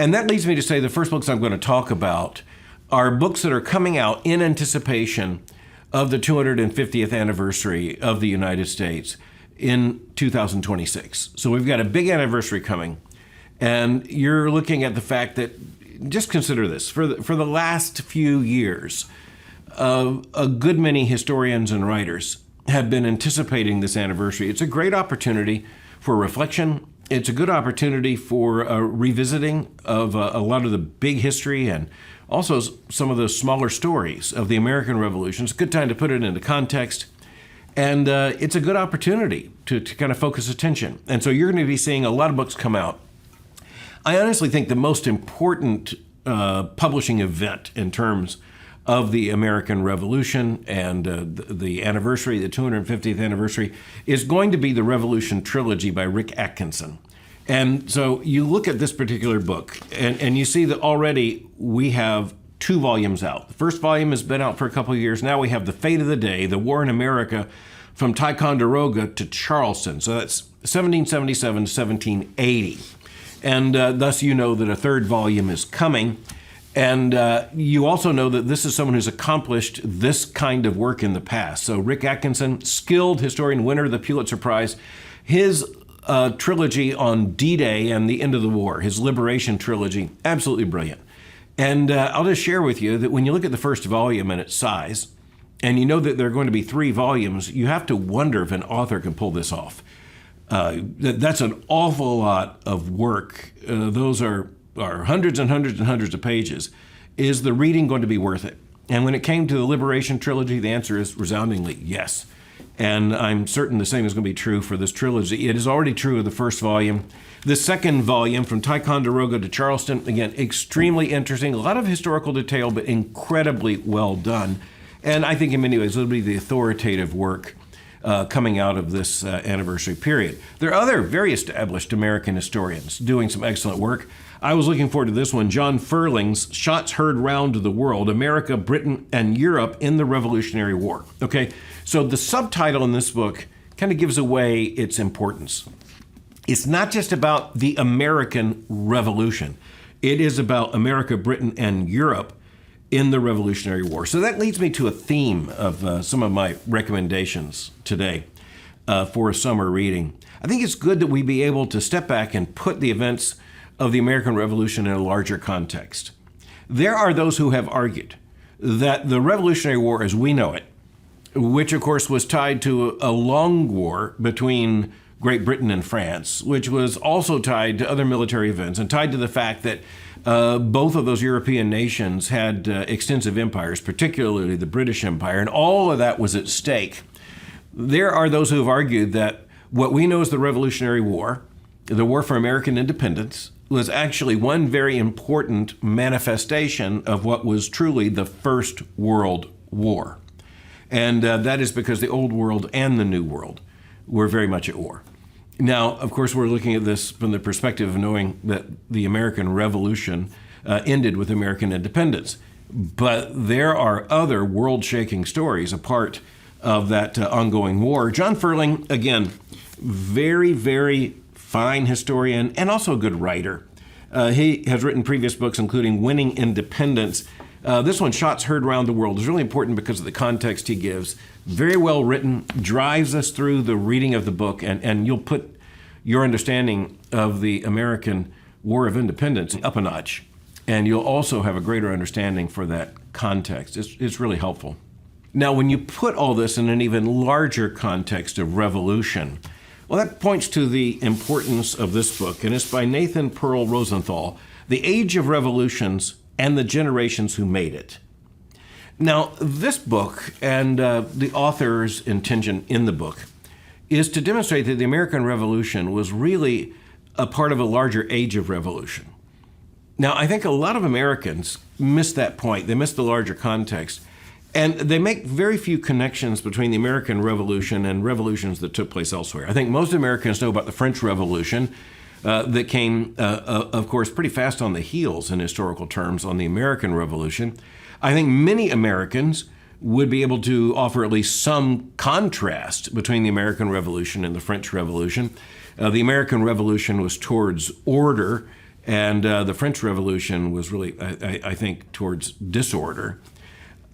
And that leads me to say the first books I'm going to talk about are books that are coming out in anticipation of the 250th anniversary of the United States in 2026. So we've got a big anniversary coming, and you're looking at the fact that, just consider this, for the last few years, a good many historians and writers have been anticipating this anniversary. It's a great opportunity for reflection. It's a good opportunity for revisiting of a lot of the big history and also some of the smaller stories of the American Revolution. It's a good time to put it into context. And it's a good opportunity to kind of focus attention. And so you're going to be seeing a lot of books come out. I honestly think the most important publishing event in terms of the American Revolution and the anniversary, the 250th anniversary, is going to be the Revolution Trilogy by Rick Atkinson. And so you look at this particular book, and you see that already we have 2 volumes out. The first volume has been out for a couple of years. Now we have The Fate of the Day, The War in America, from Ticonderoga to Charleston. So that's 1777 to 1780. And thus you know that a third volume is coming. And you also know that this is someone who's accomplished this kind of work in the past. So Rick Atkinson, skilled historian, winner of the Pulitzer Prize. His trilogy on D-Day and the end of the war, his Liberation Trilogy, absolutely brilliant. And I'll just share with you that when you look at the first volume and its size, and you know that there are going to be 3 volumes, you have to wonder if an author can pull this off. That's an awful lot of work. Those are hundreds and hundreds and hundreds of pages. Is the reading going to be worth it? And when it came to the Liberation Trilogy, the answer is resoundingly yes. And I'm certain the same is going to be true for this trilogy. It is already true of the first volume. The second volume, From Ticonderoga to Charleston, again, extremely interesting. A lot of historical detail, but incredibly well done. And I think in many ways it'll be the authoritative work coming out of this anniversary period. There are other very established American historians doing some excellent work. I was looking forward to this one, John Furling's Shots Heard Round the World, America, Britain, and Europe in the Revolutionary War. Okay, so the subtitle in this book kind of gives away its importance. It's not just about the American Revolution. It is about America, Britain, and Europe in the Revolutionary War. So that leads me to a theme of some of my recommendations today for a summer reading. I think it's good that we be able to step back and put the events of the American Revolution in a larger context. There are those who have argued that the Revolutionary War as we know it, which of course was tied to a long war between Great Britain and France, which was also tied to other military events and tied to the fact that both of those European nations had extensive empires, particularly the British Empire, and all of that was at stake. There are those who have argued that what we know as the Revolutionary War, the War for American Independence, was actually one very important manifestation of what was truly the First World War. And that is because the Old World and the New World were very much at war. Now, of course, we're looking at this from the perspective of knowing that the American Revolution ended with American independence. But there are other world-shaking stories a part of that ongoing war. John Furling, again, very, very fine historian and also a good writer. He has written previous books, including Winning Independence. This one, Shots Heard Round the World, is really important because of the context he gives. Very well written, drives us through the reading of the book, and you'll put your understanding of the American War of Independence up a notch. And you'll also have a greater understanding for that context. It's really helpful. Now, when you put all this in an even larger context of revolution, well, that points to the importance of this book, and it's by Nathan Pearl Rosenthal, The Age of Revolutions and the Generations Who Made It. Now, this book and the author's intention in the book is to demonstrate that the American Revolution was really a part of a larger age of revolution. Now, I think a lot of Americans miss that point. They miss the larger context. And they make very few connections between the American Revolution and revolutions that took place elsewhere. I think most Americans know about the French Revolution that came, of course, pretty fast on the heels in historical terms on the American Revolution. I think many Americans would be able to offer at least some contrast between the American Revolution and the French Revolution. The American Revolution was towards order And the French Revolution was really, I think, towards disorder.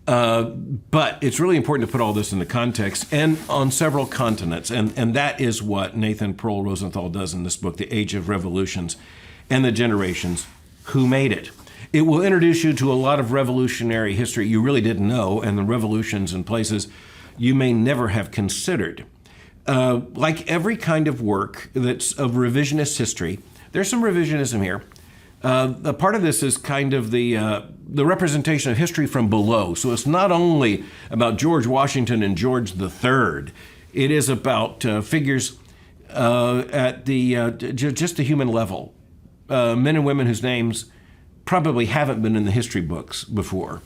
But it's really important to put all this into context and on several continents. And that is what Nathan Pearl Rosenthal does in this book, The Age of Revolutions and the Generations Who Made It. It will introduce you to a lot of revolutionary history you really didn't know, and the revolutions in places you may never have considered. Like every kind of work that's of revisionist history, there's some revisionism here. A part of this is kind of the representation of history from below. So it's not only about George Washington and George III. It is about figures at the just the human level, men and women whose names probably haven't been in the history books before,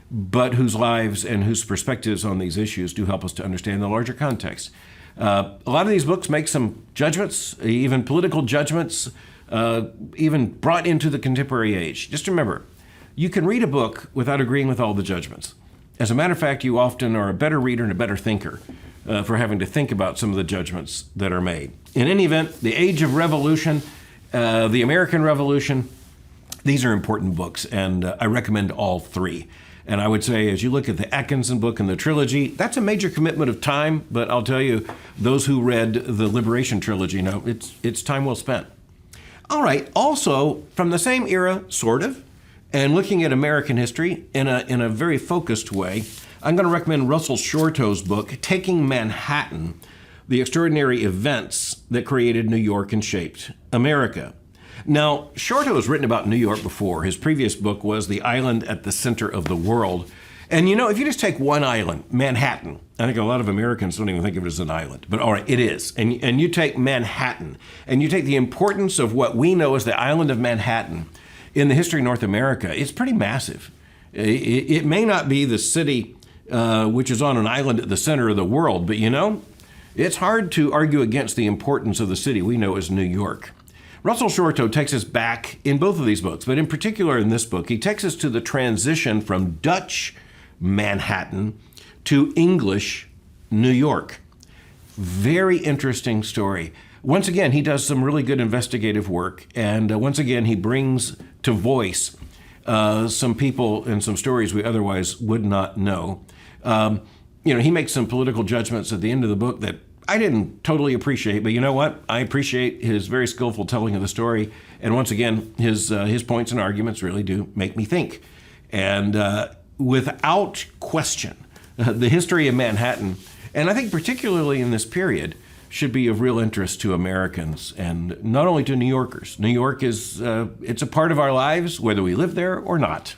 but whose lives and whose perspectives on these issues do help us to understand the larger context. A lot of these books make some judgments, even political judgments, even brought into the contemporary age. Just remember, you can read a book without agreeing with all the judgments. As a matter of fact, you often are a better reader and a better thinker for having to think about some of the judgments that are made. In any event, The Age of Revolution, The American Revolution, these are important books, and I recommend all three. And I would say, as you look at the Atkinson book and the trilogy, that's a major commitment of time, but I'll tell you, those who read the Liberation Trilogy know it's time well spent. All right, also, from the same era, sort of, and looking at American history in a very focused way, I'm going to recommend Russell Shorto's book, Taking Manhattan, The Extraordinary Events That Created New York and Shaped America. Now, Shorto has written about New York before. His previous book was The Island at the Center of the World. And you know, if you just take one island, Manhattan, I think a lot of Americans don't even think of it as an island, but all right, it is. And you take Manhattan, and you take the importance of what we know as the island of Manhattan in the history of North America, it's pretty massive. It may not be the city which is on an island at the center of the world, but you know, it's hard to argue against the importance of the city we know as New York. Russell Shorto takes us back in both of these books, but in particular in this book, he takes us to the transition from Dutch Manhattan to English New York. Very interesting story. Once again, he does some really good investigative work, and once again, he brings to voice some people and some stories we otherwise would not know. He makes some political judgments at the end of the book that I didn't totally appreciate, but you know what? I appreciate his very skillful telling of the story. And once again, his points and arguments really do make me think. And without question, the history of Manhattan, and I think particularly in this period, should be of real interest to Americans and not only to New Yorkers. New York is, it's a part of our lives, whether we live there or not.